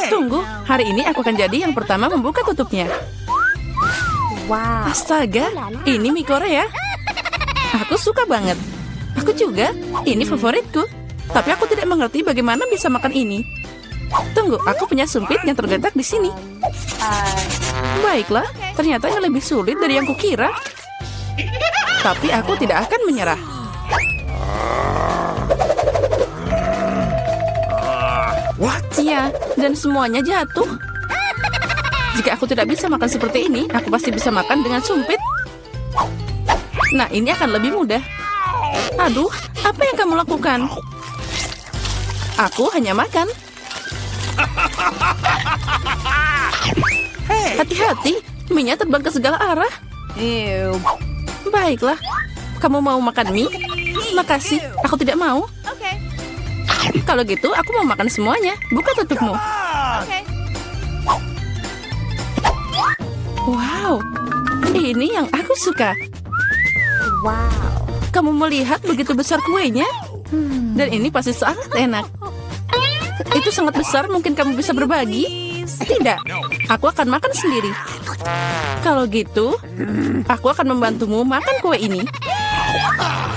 Tunggu, hari ini aku akan jadi yang pertama membuka tutupnya. Wow. Astaga, ini mie Korea. Aku suka banget. Aku juga, ini favoritku. Tapi aku tidak mengerti bagaimana bisa makan ini. Tunggu, aku punya sumpit yang tergeletak di sini. Baiklah, ternyata ini lebih sulit dari yang kukira. Tapi aku tidak akan menyerah. Ya, dan semuanya jatuh. Jika aku tidak bisa makan seperti ini, aku pasti bisa makan dengan sumpit. Nah, ini akan lebih mudah. Aduh, apa yang kamu lakukan? Aku hanya makan. Hati-hati, mie-nya terbang ke segala arah. Baiklah, kamu mau makan mie? Makasih, aku tidak mau. Kalau gitu, aku mau makan semuanya. Buka tutupmu. Wow, ini yang aku suka. Wow. Kamu melihat begitu besar kuenya? Dan ini pasti sangat enak. Itu sangat besar, mungkin kamu bisa berbagi? Tidak, aku akan makan sendiri. Kalau gitu, aku akan membantumu makan kue ini.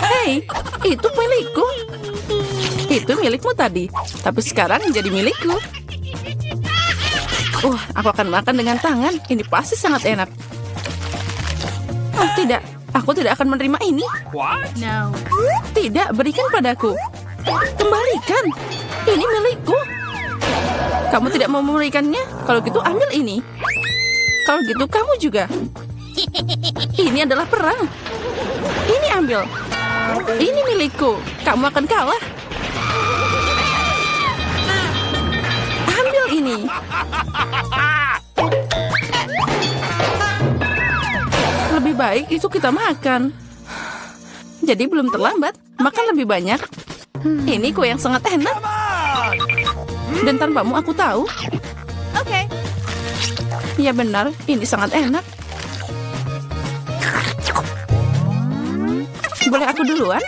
Hei, itu milikku. Itu milikmu tadi, tapi sekarang jadi milikku. Aku akan makan dengan tangan. Ini pasti sangat enak. Oh tidak, aku tidak akan menerima ini. No. Tidak, berikan padaku. Kembalikan. Ini milikku. Kamu tidak mau memberikannya? Kalau gitu ambil ini. Kalau gitu kamu juga. Ini adalah perang. Ini ambil. Ini milikku. Kamu akan kalah. Ambil ini. Lebih baik itu kita makan. Jadi belum terlambat. Makan lebih banyak. Ini kue yang sangat enak. Dan tanpamu aku tahu. Ya benar, ini sangat enak. Boleh aku duluan?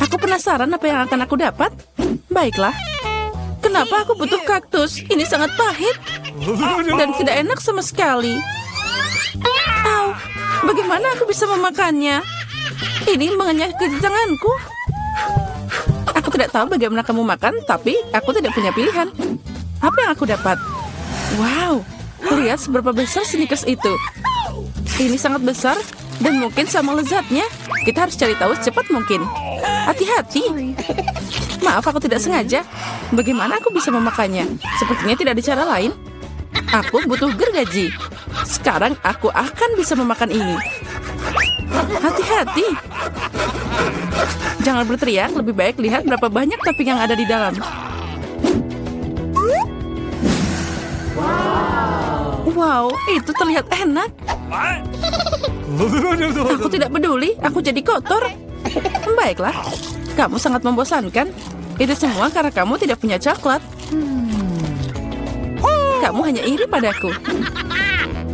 Aku penasaran apa yang akan aku dapat. Baiklah. Kenapa aku butuh kaktus? Ini sangat pahit. Dan tidak enak sama sekali. Au, bagaimana aku bisa memakannya? Ini mengenyah ke tanganku. Aku tidak tahu bagaimana kamu makan, tapi aku tidak punya pilihan. Apa yang aku dapat? Wow, lihat seberapa besar Snickers itu. Ini sangat besar dan mungkin sama lezatnya. Kita harus cari tahu secepat mungkin. Hati-hati. Maaf, aku tidak sengaja. Bagaimana aku bisa memakannya? Sepertinya tidak ada cara lain. Aku butuh gergaji. Sekarang aku akan bisa memakan ini. Hati-hati. Jangan berteriak, lebih baik lihat berapa banyak topping yang ada di dalam. Wow, itu terlihat enak. Aku tidak peduli, aku jadi kotor. Baiklah, kamu sangat membosankan. Itu semua karena kamu tidak punya coklat. Kamu hanya iri padaku.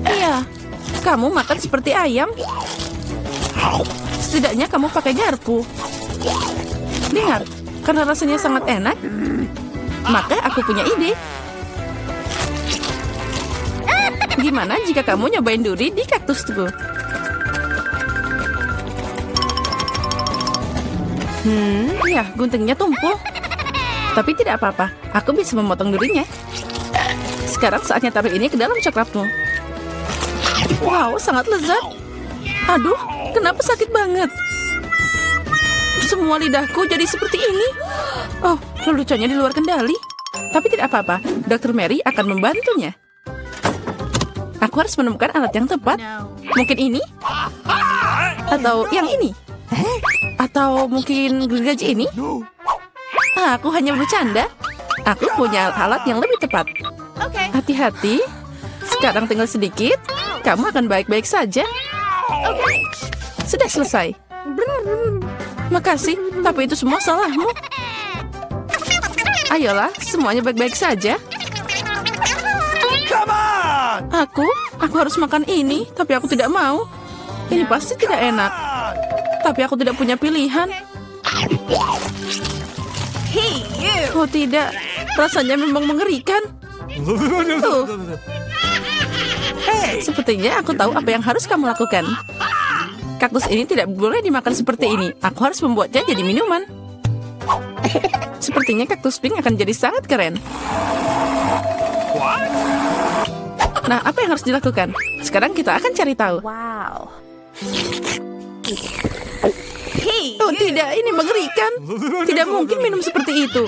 Iya, kamu makan seperti ayam. Setidaknya kamu pakai garpu. Dengar, karena rasanya sangat enak, maka aku punya ide. Gimana jika kamu nyobain duri di kaktusku? Ya, guntingnya tumpul. Tapi tidak apa-apa, aku bisa memotong durinya. Sekarang saatnya taruh ini ke dalam coklatmu. Wow, sangat lezat. Aduh, kenapa sakit banget? Semua lidahku jadi seperti ini. Oh, leluconnya di luar kendali. Tapi tidak apa-apa, Dr. Mary akan membantunya. Aku harus menemukan alat yang tepat. Mungkin ini? Atau yang ini? Atau mungkin gergaji ini? Aku hanya bercanda. Aku punya alat yang lebih tepat. Hati-hati. Sekarang tinggal sedikit. Kamu akan baik-baik saja. Sudah selesai. Makasih, tapi itu semua salahmu. Ayolah, semuanya baik-baik saja. Aku harus makan ini, tapi aku tidak mau. Ini pasti tidak enak. Tapi aku tidak punya pilihan. Oh tidak, rasanya memang mengerikan. Sepertinya aku tahu apa yang harus kamu lakukan. Kaktus ini tidak boleh dimakan seperti ini. Aku harus membuatnya jadi minuman. Sepertinya kaktus pink akan jadi sangat keren. Nah, apa yang harus dilakukan? Sekarang kita akan cari tahu. Wow. Oh tidak, ini mengerikan. Tidak mungkin minum seperti itu.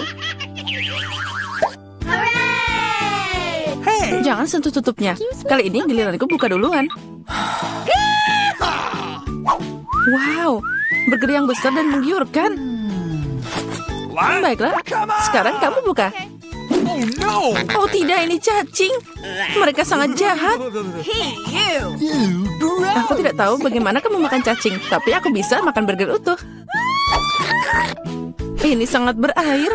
Jangan sentuh tutupnya. Kali ini giliranku buka duluan. Wow, burger yang besar dan menggiurkan. Baiklah, sekarang kamu buka. Oh tidak, ini cacing. Mereka sangat jahat. Aku tidak tahu bagaimana kamu makan cacing, tapi aku bisa makan burger utuh. Ini sangat berair.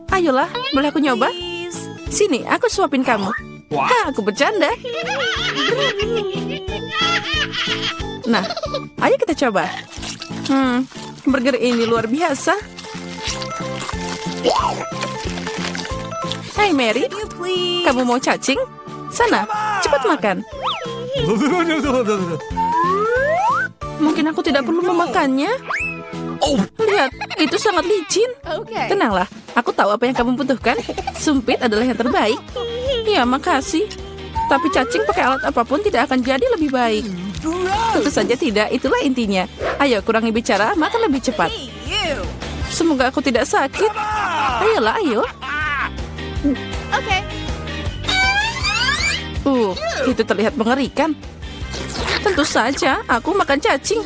Ayolah, boleh aku nyoba? Sini, aku suapin kamu. Aku bercanda. Nah, ayo kita coba. Burger ini luar biasa. Hai Mary, kamu mau cacing? Sana, cepat makan. Mungkin aku tidak perlu memakannya. Lihat, itu sangat licin. Tenanglah, aku tahu apa yang kamu butuhkan. Sumpit adalah yang terbaik. Ya, makasih. Tapi cacing pakai alat apapun tidak akan jadi lebih baik. Tentu saja tidak, itulah intinya. Ayo, kurangi bicara, makan lebih cepat. Semoga aku tidak sakit. Ayolah, ayo. Itu terlihat mengerikan. Tentu saja, aku makan cacing.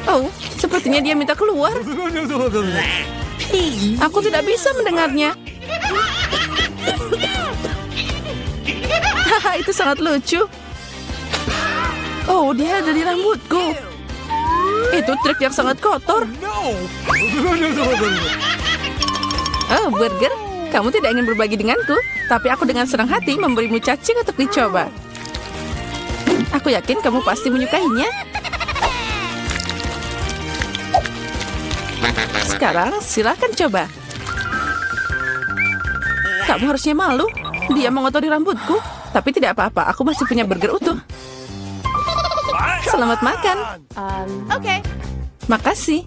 Oh, sepertinya dia minta keluar. Aku tidak bisa mendengarnya. Haha, itu sangat lucu. Oh, dia ada di rambutku. Itu trik yang sangat kotor. Oh, burger. Kamu tidak ingin berbagi denganku, tapi aku dengan senang hati memberimu cacing untuk dicoba. Aku yakin kamu pasti menyukainya. Sekarang silakan coba. Kamu harusnya malu. Dia mengotori rambutku. Tapi tidak apa-apa, aku masih punya burger utuh. Selamat makan. Makasih.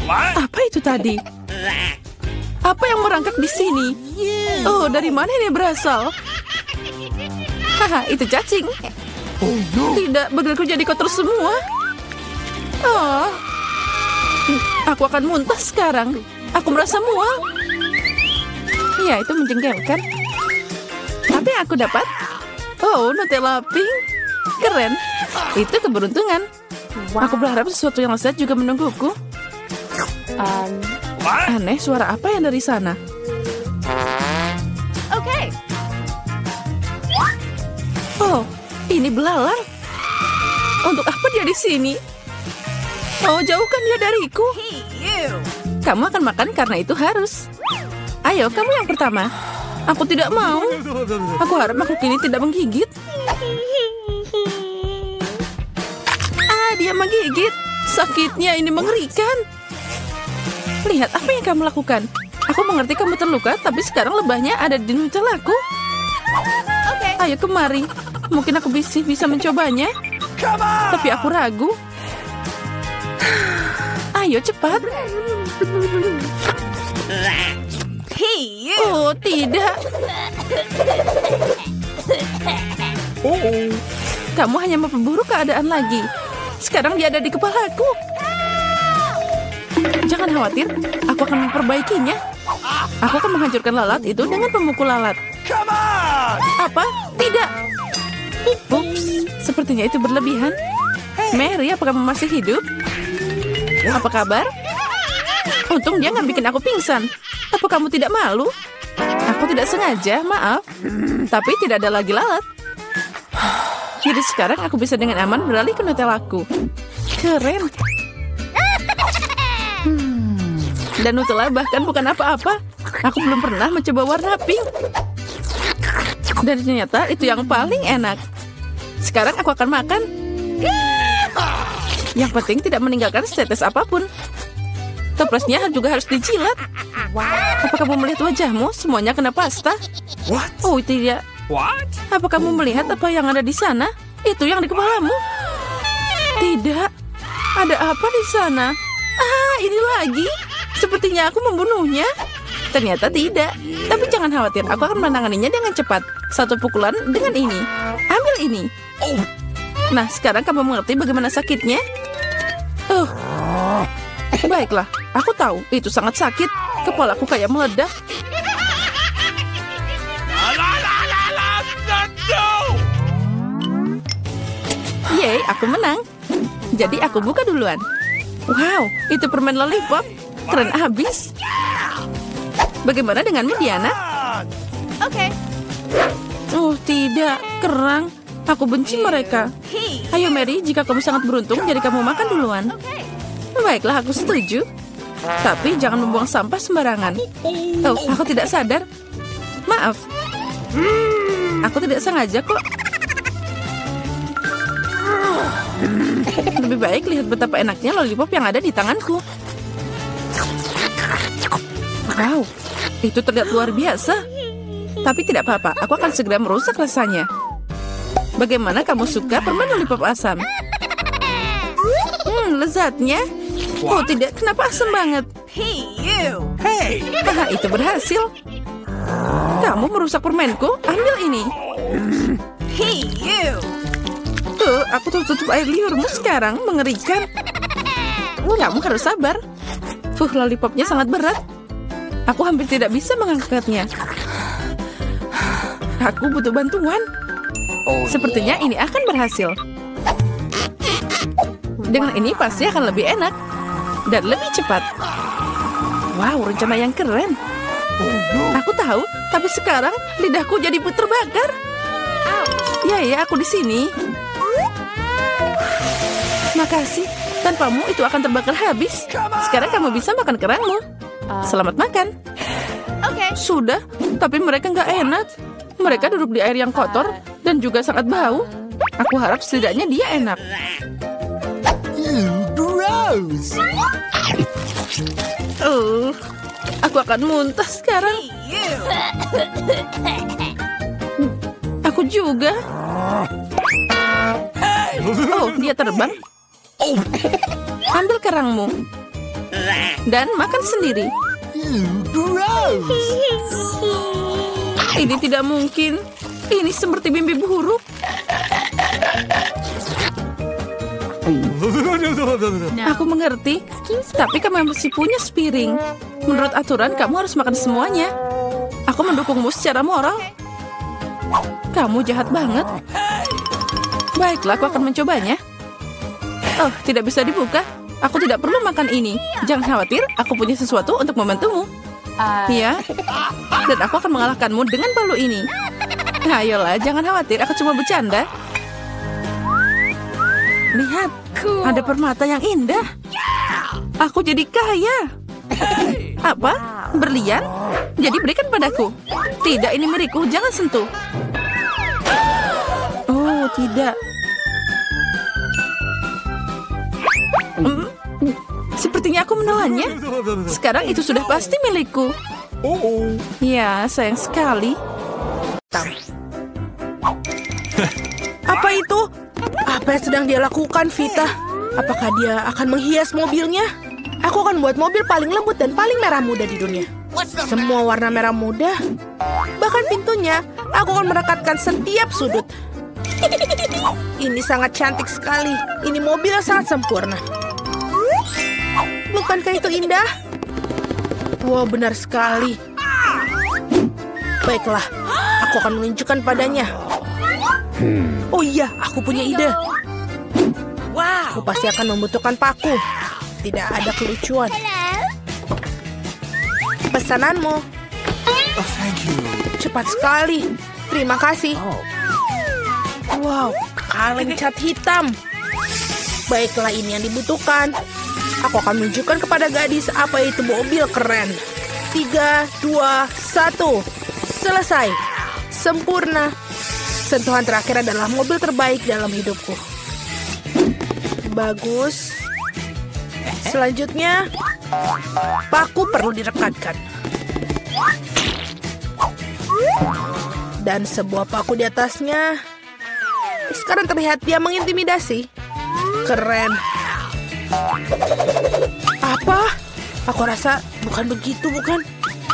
Apa itu tadi? Apa yang merangkak di sini? Oh, dari mana ini berasal? Haha, itu cacing. Tidak, burgerku jadi kotor semua. Oh, aku akan muntah sekarang. Aku merasa mual. Ya, itu menjengkelkan. Apa yang aku dapat? Oh, Nutella pink. Keren. Itu keberuntungan. Aku berharap sesuatu yang lezat juga menungguku. Aneh, suara apa yang dari sana? Oh, ini belalang. Untuk apa dia di sini? Oh, jauhkan dia dariku. Kamu akan makan karena itu harus. Ayo, kamu yang pertama. Aku tidak mau. Aku harap makhluk ini tidak menggigit. Dia menggigit. Sakitnya ini mengerikan. Lihat apa yang kamu lakukan. Aku mengerti kamu terluka, tapi sekarang lebahnya ada di Nutellaku. Ayo kemari. Mungkin aku bisa mencobanya. Tapi aku ragu. Ayo cepat. Oh, tidak. Kamu hanya memperburuk keadaan lagi. Sekarang dia ada di kepalaku. Jangan khawatir, aku akan memperbaikinya. Aku akan menghancurkan lalat itu dengan pemukul lalat. Apa? Tidak. Ups, sepertinya itu berlebihan. Mary, apakah kamu masih hidup? Apa kabar? Untung dia nggak bikin aku pingsan. Apa kamu tidak malu? Aku tidak sengaja, maaf. Tapi tidak ada lagi lalat. Jadi sekarang aku bisa dengan aman beralih ke Nutellaku. Keren. Dan Nutella bahkan bukan apa-apa. Aku belum pernah mencoba warna pink. Dan ternyata itu yang paling enak. Sekarang aku akan makan. Yang penting tidak meninggalkan setetes apapun. Toplesnya juga harus dijilat. Apa kamu melihat wajahmu? Semuanya kena pasta. Oh, tidak. Apa kamu melihat apa yang ada di sana? Itu yang di kepalamu. Tidak. Ada apa di sana? Ah, ini lagi. Sepertinya aku membunuhnya. Ternyata tidak. Tapi jangan khawatir, aku akan menanganinya dengan cepat. Satu pukulan dengan ini. Ambil ini. Nah, sekarang kamu mengerti bagaimana sakitnya? Baiklah, aku tahu itu sangat sakit. Kepalaku kayak meledak. Yeay, aku menang. Jadi aku buka duluan. Wow, itu permen lollipop. Keren abis. Bagaimana denganmu, Diana? Okay. Oh, tidak. Kerang. Aku benci mereka. Ayo, Mary, jika kamu sangat beruntung, jadi kamu makan duluan. Baiklah, aku setuju. Tapi jangan membuang sampah sembarangan. Oh, aku tidak sadar. Maaf. Aku tidak sengaja kok. Lebih baik lihat betapa enaknya lollipop yang ada di tanganku. Wow, itu terlihat luar biasa. Tapi tidak apa-apa, aku akan segera merusak rasanya. Bagaimana kamu suka permen lollipop asam? Lezatnya. Oh tidak, kenapa asam banget? Haha, itu berhasil. Kamu merusak permenku, ambil ini. Aku tutup air liurmu sekarang, mengerikan. Kamu harus sabar. Lollipopnya sangat berat. Aku hampir tidak bisa mengangkatnya. Aku butuh bantuan. Sepertinya ini akan berhasil. Dengan ini pasti akan lebih enak. Dan lebih cepat. Wow, rencana yang keren. Aku tahu, tapi sekarang lidahku jadi terbakar. Ya, aku di sini. Makasih. Tanpamu itu akan terbakar habis. Sekarang kamu bisa makan kerangmu. Selamat makan. Sudah, tapi mereka nggak enak. Mereka duduk di air yang kotor dan juga sangat bau. Aku harap setidaknya dia enak. Gross. Aku akan muntah sekarang. Aku juga. Oh, dia terbang. Ambil kerangmu. Dan makan sendiri. Gross. Ini tidak mungkin. Ini seperti mimpi buruk. Aku mengerti. Tapi kamu masih punya piring. Menurut aturan, kamu harus makan semuanya. Aku mendukungmu secara moral. Kamu jahat banget. Baiklah, aku akan mencobanya. Oh, tidak bisa dibuka. Aku tidak perlu makan ini. Jangan khawatir, aku punya sesuatu untuk membantumu. Iya. Dan aku akan mengalahkanmu dengan palu ini. Ayolah, jangan khawatir, aku cuma bercanda. Lihat, ada permata yang indah. Aku jadi kaya. Apa? Berlian? Jadi berikan padaku. Tidak, ini milikku, jangan sentuh. Oh, tidak. Sepertinya aku menelannya. Sekarang itu sudah pasti milikku. Ya, sayang sekali. Apa itu? Apa yang sedang dia lakukan, Vita? Apakah dia akan menghias mobilnya? Aku akan buat mobil paling lembut dan paling merah muda di dunia. Semua warna merah muda. Bahkan pintunya, aku akan merekatkan setiap sudut. Ini sangat cantik sekali. Ini mobil yang sangat sempurna. Bukankah itu indah? Wow, benar sekali. Baiklah, aku akan menunjukkan padanya. Oh iya, aku punya ide. Aku pasti akan membutuhkan paku. Tidak ada kelucuan. Pesananmu. Oh, thank you. Cepat sekali. Terima kasih. Wow, kaleng cat hitam. Baiklah, ini yang dibutuhkan. Aku akan menunjukkan kepada gadis apa itu mobil keren. 3, 2, 1. Selesai. Sempurna. Sentuhan terakhir adalah mobil terbaik dalam hidupku. Bagus. Selanjutnya, Paku perlu direkatkan. Dan sebuah paku di atasnya. Sekarang terlihat dia mengintimidasi. Keren. Apa? Aku rasa bukan begitu, bukan?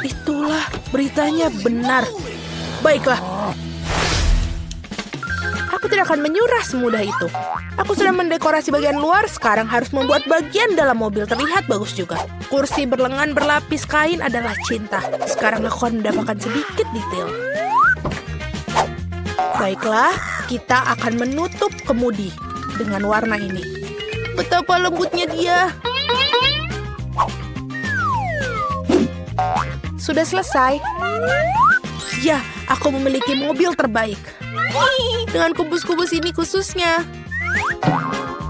Itulah beritanya benar. Baiklah. Aku tidak akan menyerah semudah itu. Aku sudah mendekorasi bagian luar, sekarang harus membuat bagian dalam mobil terlihat bagus juga. Kursi berlengan berlapis kain adalah cinta. Sekarang aku akan mendapatkan sedikit detail. Baiklah, kita akan menutup kemudi dengan warna ini. Betapa lembutnya dia. Sudah selesai. Ya, aku memiliki mobil terbaik. Dengan kubus-kubus ini khususnya.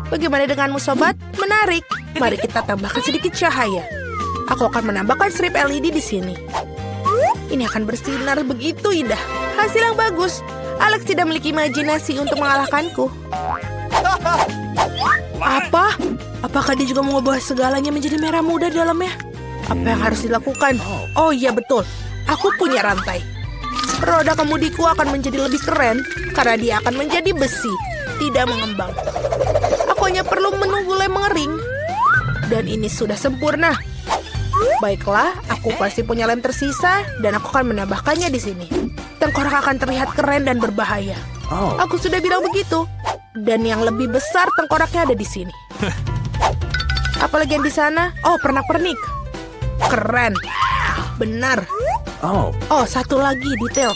Bagaimana denganmu, sobat? Menarik. Mari kita tambahkan sedikit cahaya. Aku akan menambahkan strip LED di sini. Ini akan bersinar begitu indah. Hasil yang bagus. Alex tidak memiliki imajinasi untuk mengalahkanku. Apa? Apakah dia juga mengubah segalanya menjadi merah muda di dalamnya? Apa yang harus dilakukan? Oh iya, betul. Aku punya rantai. Roda kemudiku akan menjadi lebih keren karena dia akan menjadi besi, tidak mengembang. Aku hanya perlu menunggu lem mengering. Dan ini sudah sempurna. Baiklah, aku pasti punya lem tersisa dan aku akan menambahkannya di sini. Tengkorak akan terlihat keren dan berbahaya. Aku sudah bilang begitu. Dan yang lebih besar tengkoraknya ada di sini. Apalagi yang di sana? Oh, pernak-pernik. Keren. Benar. Oh, satu lagi detail.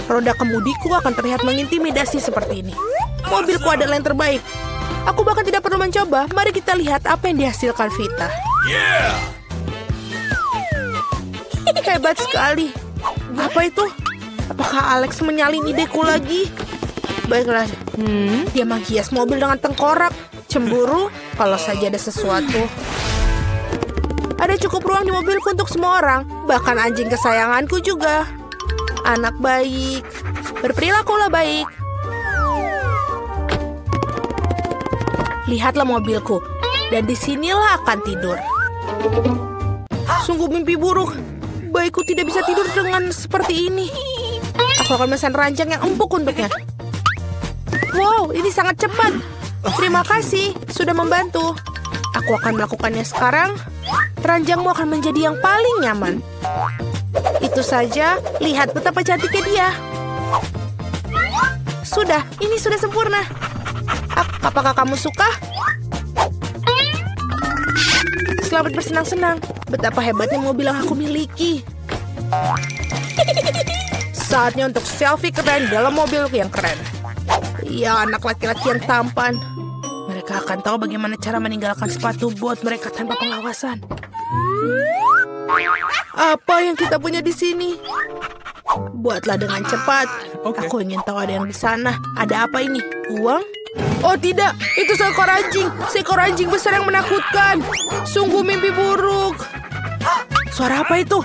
Roda kemudiku akan terlihat mengintimidasi seperti ini. Mobilku adalah yang terbaik. Aku bahkan tidak perlu mencoba. Mari kita lihat apa yang dihasilkan Vita. Hebat sekali. Apa itu? Apakah Alex menyalin ideku lagi? Baiklah. Dia menghias mobil dengan tengkorak. Cemburu? Kalau saja ada sesuatu. Ada cukup ruang di mobilku untuk semua orang. Bahkan anjing kesayanganku juga. Anak baik. Berperilakulah baik. Lihatlah mobilku. Dan disinilah akan tidur. Sungguh mimpi buruk. Baikku tidak bisa tidur dengan seperti ini. Aku akan memesan ranjang yang empuk untuknya. Wow, ini sangat cepat. Terima kasih, sudah membantu. Aku akan melakukannya sekarang. Ranjangmu akan menjadi yang paling nyaman. Itu saja, lihat betapa cantiknya dia. Sudah, ini sudah sempurna. Apakah kamu suka? Selamat bersenang-senang. Betapa hebatnya mobil yang aku miliki. Saatnya untuk selfie keren dalam mobilku yang keren. Ya, anak laki-laki yang tampan. Mereka akan tahu bagaimana cara meninggalkan sepatu bot mereka tanpa pengawasan. Apa yang kita punya di sini? Buatlah dengan cepat. Aku ingin tahu ada yang di sana. Ada apa ini? Uang? Oh tidak, itu seekor anjing. Seekor anjing besar yang menakutkan. Sungguh mimpi buruk. Suara apa itu?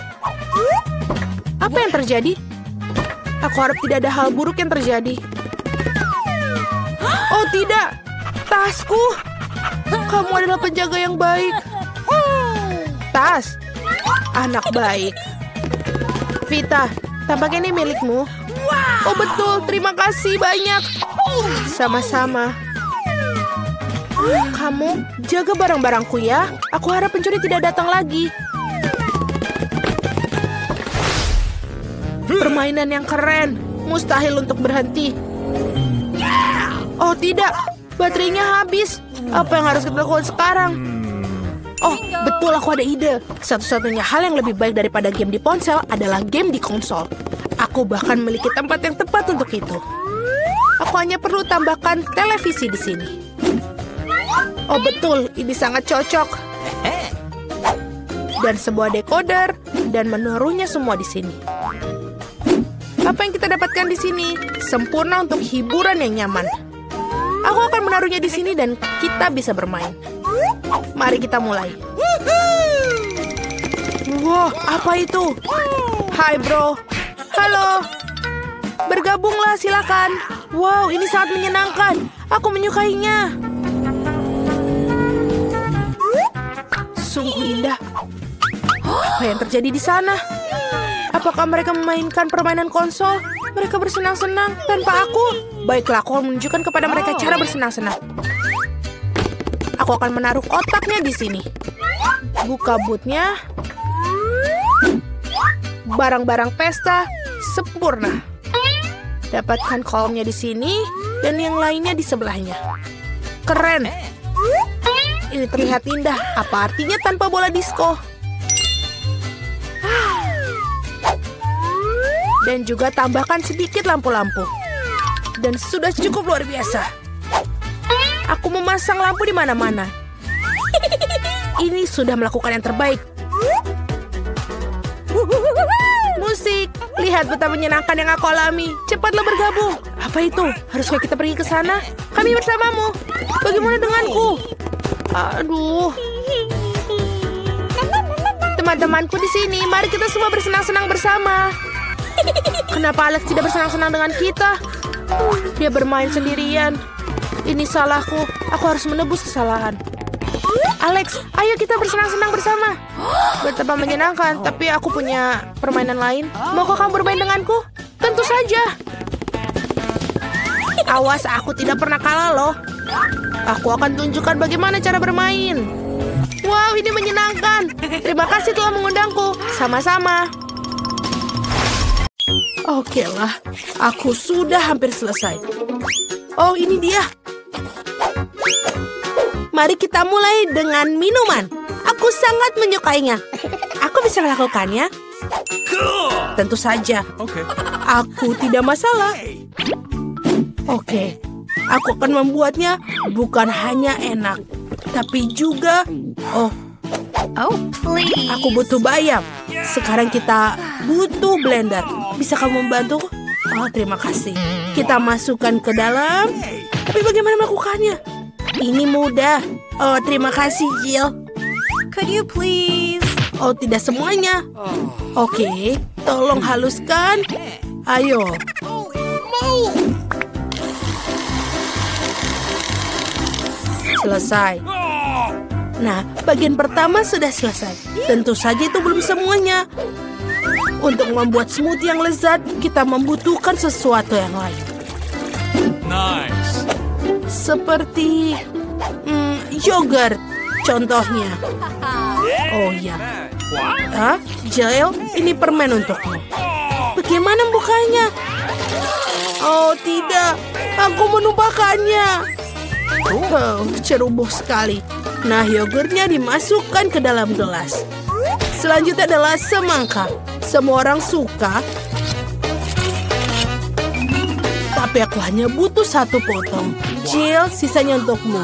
Apa yang terjadi? Aku harap tidak ada hal buruk yang terjadi. Oh tidak, tasku. Kamu adalah penjaga yang baik. Tas, anak baik. Vita, tampaknya ini milikmu. Oh betul, terima kasih banyak. Sama-sama. Kamu jaga barang-barangku ya. Aku harap pencuri tidak datang lagi. Permainan yang keren. Mustahil untuk berhenti. Oh tidak, baterainya habis. Apa yang harus kita lakukan sekarang? Oh, betul, aku ada ide. Satu-satunya hal yang lebih baik daripada game di ponsel adalah game di konsol. Aku bahkan memiliki tempat yang tepat untuk itu. Aku hanya perlu tambahkan televisi di sini. Oh betul, ini sangat cocok. Dan sebuah decoder dan menaruhnya semua di sini. Apa yang kita dapatkan di sini sempurna untuk hiburan yang nyaman. Aku akan menaruhnya di sini dan kita bisa bermain. Mari kita mulai. Wow, apa itu? Hai bro. Halo. Bergabunglah silakan. Wow, ini sangat menyenangkan. Aku menyukainya. sungguh indah. Apa yang terjadi di sana? Apakah mereka memainkan permainan konsol? Mereka bersenang-senang tanpa aku. Baiklah, aku akan menunjukkan kepada mereka cara bersenang-senang. Aku akan menaruh kotaknya di sini. Buka bootnya. Barang-barang pesta sempurna. Dapatkan kolomnya di sini dan yang lainnya di sebelahnya. Keren. Ini terlihat indah. Apa artinya tanpa bola disco? Dan juga tambahkan sedikit lampu-lampu. Dan sudah cukup luar biasa. Aku memasang lampu di mana-mana. Ini sudah melakukan yang terbaik. Musik. Lihat betapa menyenangkan yang aku alami. Cepatlah bergabung. Apa itu? Haruskah kita pergi ke sana? Kami bersamamu. Bagaimana denganku? Aduh. Teman-temanku di sini. Mari kita semua bersenang-senang bersama. Kenapa Alex tidak bersenang-senang dengan kita? Dia bermain sendirian. Ini salahku. Aku harus menebus kesalahan. Alex, ayo kita bersenang-senang bersama. Betapa menyenangkan, tapi aku punya permainan lain. Maukah kamu bermain denganku? Tentu saja. Awas, aku tidak pernah kalah loh. Aku akan tunjukkan bagaimana cara bermain. Wow, ini menyenangkan. Terima kasih telah mengundangku. Sama-sama. Oke lah, aku sudah hampir selesai. Oh, ini dia. Mari kita mulai dengan minuman. Aku sangat menyukainya. Aku bisa melakukannya? Tentu saja. Aku tidak masalah. Oke, aku akan membuatnya bukan hanya enak, tapi juga... Oh, please. aku butuh bayam. Sekarang kita butuh blender. Bisa kamu membantu? Oh, terima kasih. Kita masukkan ke dalam. Tapi bagaimana melakukannya? Ini mudah. Oh, terima kasih, Jill. Could you please? Oh, tidak semuanya. Oke, tolong haluskan. Ayo. Selesai. Nah, bagian pertama sudah selesai. Tentu saja itu belum semuanya. Untuk membuat smoothie yang lezat, kita membutuhkan sesuatu yang lain. Nice. Seperti yogurt, contohnya. Oh ya. Jill, ini permen untukmu. Bagaimana membukanya? Oh tidak, aku menumpahkannya. Oh, ceroboh sekali. Nah, yogurtnya dimasukkan ke dalam gelas. Selanjutnya adalah semangka. Semua orang suka. Tapi aku hanya butuh 1 potong. Jill, sisanya untukmu.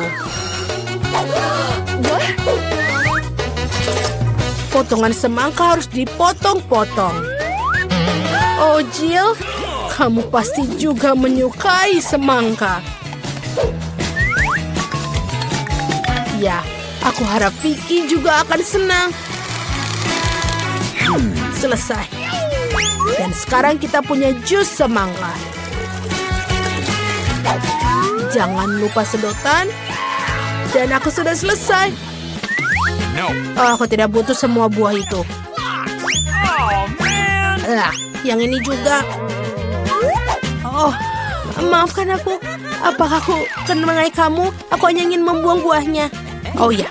Potongan semangka harus dipotong-potong. Oh, Jill, kamu pasti juga menyukai semangka. Ya, aku harap Vicky juga akan senang. Selesai. Dan sekarang kita punya jus semangka. Jangan lupa sedotan. Dan aku sudah selesai. Oh, aku tidak butuh semua buah itu. Yang ini juga. Oh, maafkan aku. Apakah aku mengenai kamu? Aku hanya ingin membuang buahnya. Oh ya,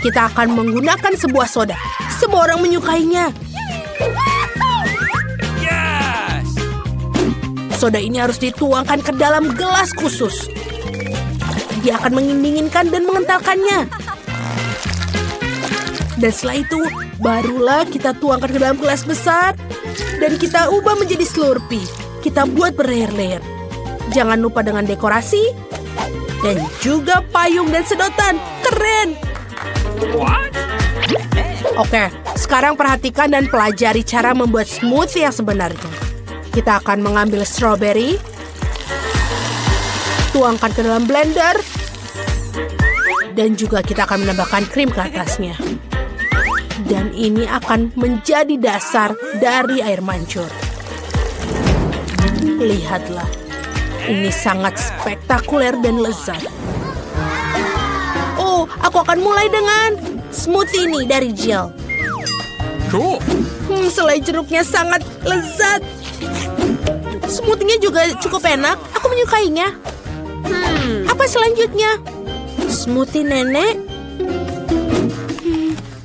kita akan menggunakan sebuah soda. Semua orang menyukainya. Soda ini harus dituangkan ke dalam gelas khusus. Dia akan mendinginkan dan mengentalkannya. Dan setelah itu, barulah kita tuangkan ke dalam gelas besar. Dan kita ubah menjadi Slurpee. Kita buat berlayer-layer. Jangan lupa dengan dekorasi. Dan juga payung dan sedotan. Keren! Oke, sekarang perhatikan dan pelajari cara membuat smoothie yang sebenarnya. Kita akan mengambil strawberry, tuangkan ke dalam blender, dan juga kita akan menambahkan krim ke atasnya. Dan ini akan menjadi dasar dari air mancur. Lihatlah, ini sangat spektakuler dan lezat. Oh, aku akan mulai dengan smoothie ini dari Jill. Cool. Selai jeruknya sangat lezat. Smoothie-nya juga cukup enak. Aku menyukainya. Apa selanjutnya? Smoothie nenek.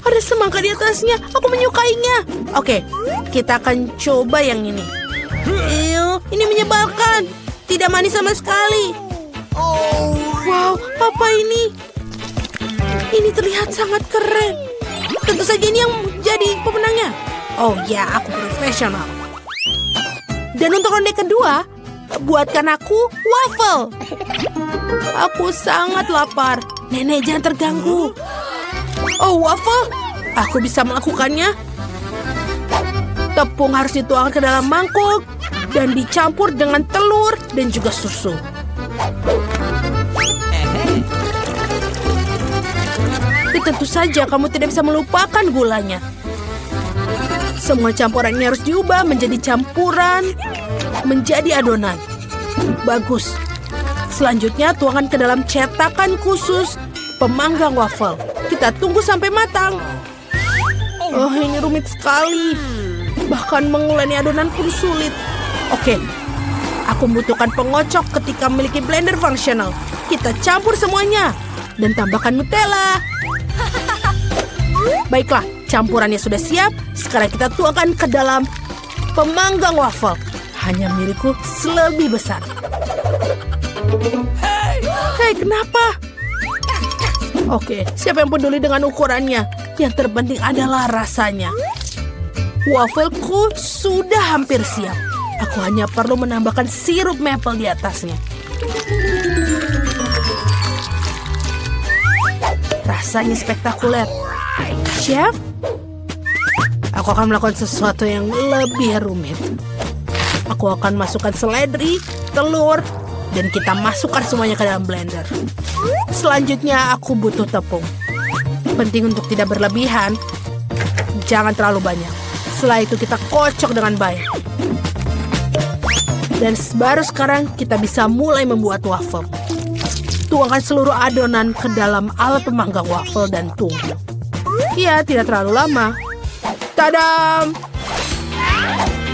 Ada semangka di atasnya. Aku menyukainya. Oke, kita akan coba yang ini. Ini menyebalkan. Tidak manis sama sekali. Wow, apa ini? Ini terlihat sangat keren. Tentu saja ini yang jadi pemenangnya. Oh ya, aku profesional. Dan untuk ronde kedua, buatkan aku waffle. Aku sangat lapar. Nenek, jangan terganggu. Oh, waffle? Aku bisa melakukannya. Tepung harus dituangkan ke dalam mangkuk dan dicampur dengan telur dan juga susu. Dan tentu saja kamu tidak bisa melupakan gulanya. Semua campuran ini harus diubah menjadi campuran, menjadi adonan. Bagus. Selanjutnya tuangkan ke dalam cetakan khusus pemanggang waffle. Kita tunggu sampai matang. Oh, ini rumit sekali. Bahkan menguleni adonan pun sulit. Oke, aku membutuhkan pengocok ketika memiliki blender fungsional. Kita campur semuanya dan tambahkan Nutella. Baiklah, campurannya sudah siap. Sekarang kita tuangkan ke dalam pemanggang waffle. Hanya milikku lebih besar. Hei, kenapa? Oke, siapa yang peduli dengan ukurannya? Yang terpenting adalah rasanya. Waffleku sudah hampir siap. Aku hanya perlu menambahkan sirup maple di atasnya. Rasanya spektakuler. Chef, aku akan melakukan sesuatu yang lebih rumit. Aku akan masukkan seledri, telur, dan kita masukkan semuanya ke dalam blender. Selanjutnya aku butuh tepung. Penting untuk tidak berlebihan. Jangan terlalu banyak. Setelah itu kita kocok dengan baik. Dan baru sekarang kita bisa mulai membuat waffle. Tuangkan seluruh adonan ke dalam alat pemanggang waffle dan tunggu. Ya, tidak terlalu lama. Tadam!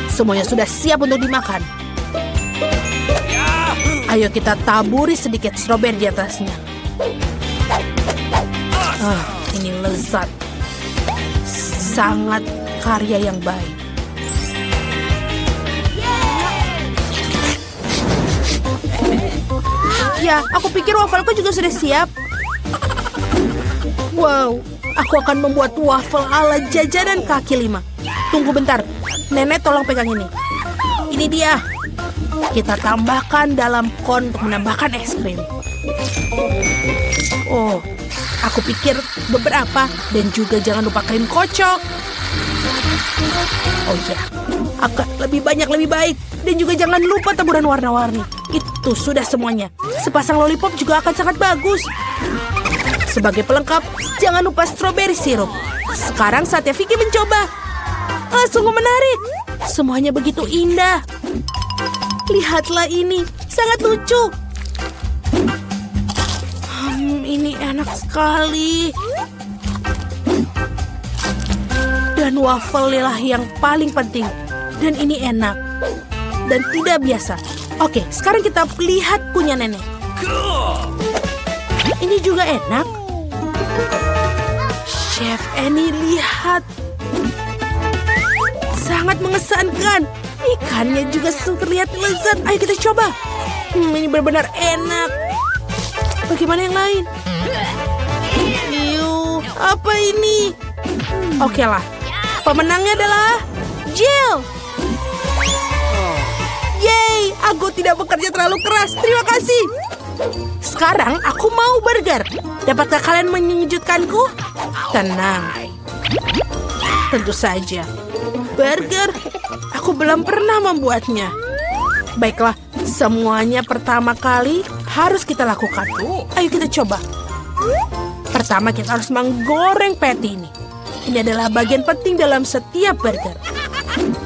Semuanya sudah siap untuk dimakan. Ayo kita taburi sedikit stroberi di atasnya. Ini lezat. Sangat karya yang baik. Ya, aku pikir wafelku juga sudah siap. Wow, aku akan membuat waffle ala jajanan kaki lima. Tunggu bentar, nenek tolong pegang ini. Ini dia. Kita tambahkan dalam kon untuk menambahkan es krim. Oh, aku pikir beberapa dan juga jangan lupa krim kocok. Oh ya, akan lebih banyak lebih baik. Dan juga jangan lupa taburan warna-warni. Itu sudah semuanya. Sepasang lollipop juga akan sangat bagus. Sebagai pelengkap, jangan lupa strawberry sirup. Sekarang saatnya Vicky mencoba. Sungguh menarik. Semuanya begitu indah. Lihatlah ini, sangat lucu. Ini enak sekali. Dan waffle lah yang paling penting. Dan ini enak. Dan tidak biasa. Oke, sekarang kita lihat punya nenek. Ini juga enak. Chef Annie, lihat. Sangat mengesankan. Ikannya juga terlihat lezat. Ayo kita coba. Ini benar-benar enak. Bagaimana yang lain? Apa ini? Oke lah. Pemenangnya adalah Jill. Yeay, aku tidak bekerja terlalu keras. Terima kasih. Sekarang aku mau burger. Dapatkah kalian mengejutkanku? Tenang. Tentu saja. Burger? Aku belum pernah membuatnya. Baiklah, semuanya pertama kali harus kita lakukan. Ayo kita coba. Pertama kita harus menggoreng patty ini. Ini adalah bagian penting dalam setiap burger.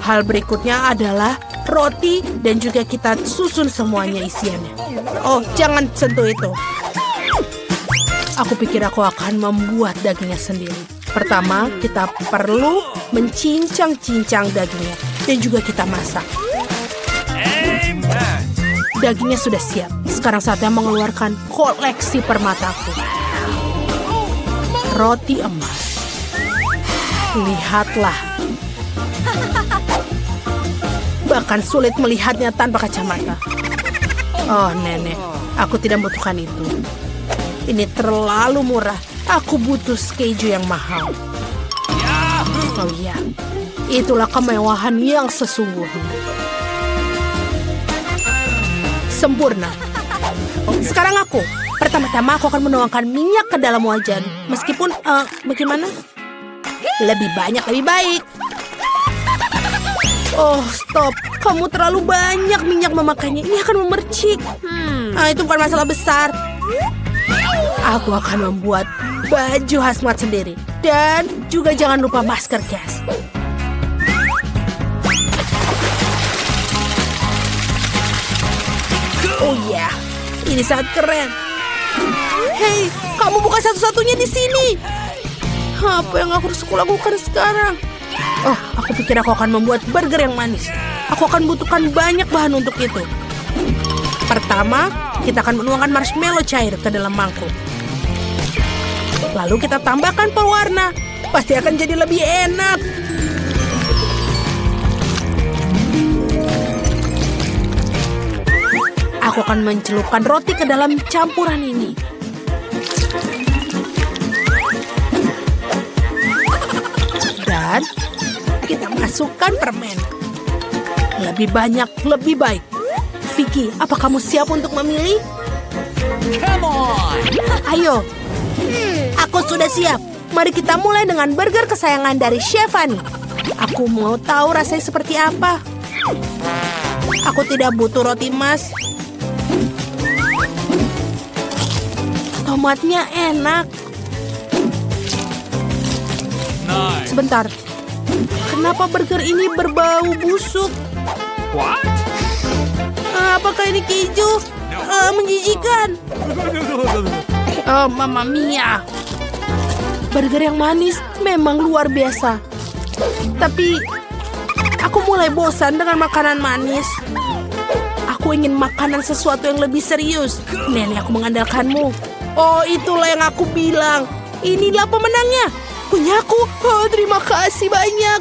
Hal berikutnya adalah roti dan juga kita susun semuanya isiannya. Oh, jangan sentuh itu. Aku pikir aku akan membuat dagingnya sendiri. Pertama, kita perlu mencincang-cincang dagingnya. Dan juga kita masak. Dagingnya sudah siap. Sekarang saatnya mengeluarkan koleksi permataku. Roti emas. Lihatlah. Bahkan sulit melihatnya tanpa kacamata. Oh, nenek. Aku tidak membutuhkan itu. Ini terlalu murah. Aku butuh keju yang mahal. Oh iya. Itulah kemewahan yang sesungguhnya. Sempurna. Sekarang aku. Pertama-tama aku akan menuangkan minyak ke dalam wajan. Meskipun, bagaimana? Lebih banyak, lebih baik. Oh, stop. Kamu terlalu banyak minyak memakainya. Ini akan memercik. Itu bukan masalah besar. Aku akan membuat baju hazmat sendiri. Dan juga jangan lupa masker gas. Oh ya, ini sangat keren. Hei, kamu bukan satu-satunya di sini. Apa yang aku harus lakukan sekarang? Oh, aku pikir aku akan membuat burger yang manis. Aku akan butuhkan banyak bahan untuk itu. Pertama, kita akan menuangkan marshmallow cair ke dalam mangkuk. Lalu kita tambahkan pewarna. Pasti akan jadi lebih enak. Aku akan mencelupkan roti ke dalam campuran ini. Dan kita masukkan permen. Lebih banyak, lebih baik. Vicky, apa kamu siap untuk memilih? Come on! Ayo. Aku sudah siap. Mari kita mulai dengan burger kesayangan dari Chef Annie. Aku mau tahu rasanya seperti apa. Aku tidak butuh roti emas. Tomatnya enak. Nice. Sebentar. Kenapa burger ini berbau busuk? What? Apakah ini keju? Menjijikan. Oh, Mamma Mia. Burger yang manis memang luar biasa. Tapi aku mulai bosan dengan makanan manis. Aku ingin makanan sesuatu yang lebih serius. Nenek, aku mengandalkanmu. Oh, itulah yang aku bilang. Inilah pemenangnya. Punyaku. Oh, terima kasih banyak.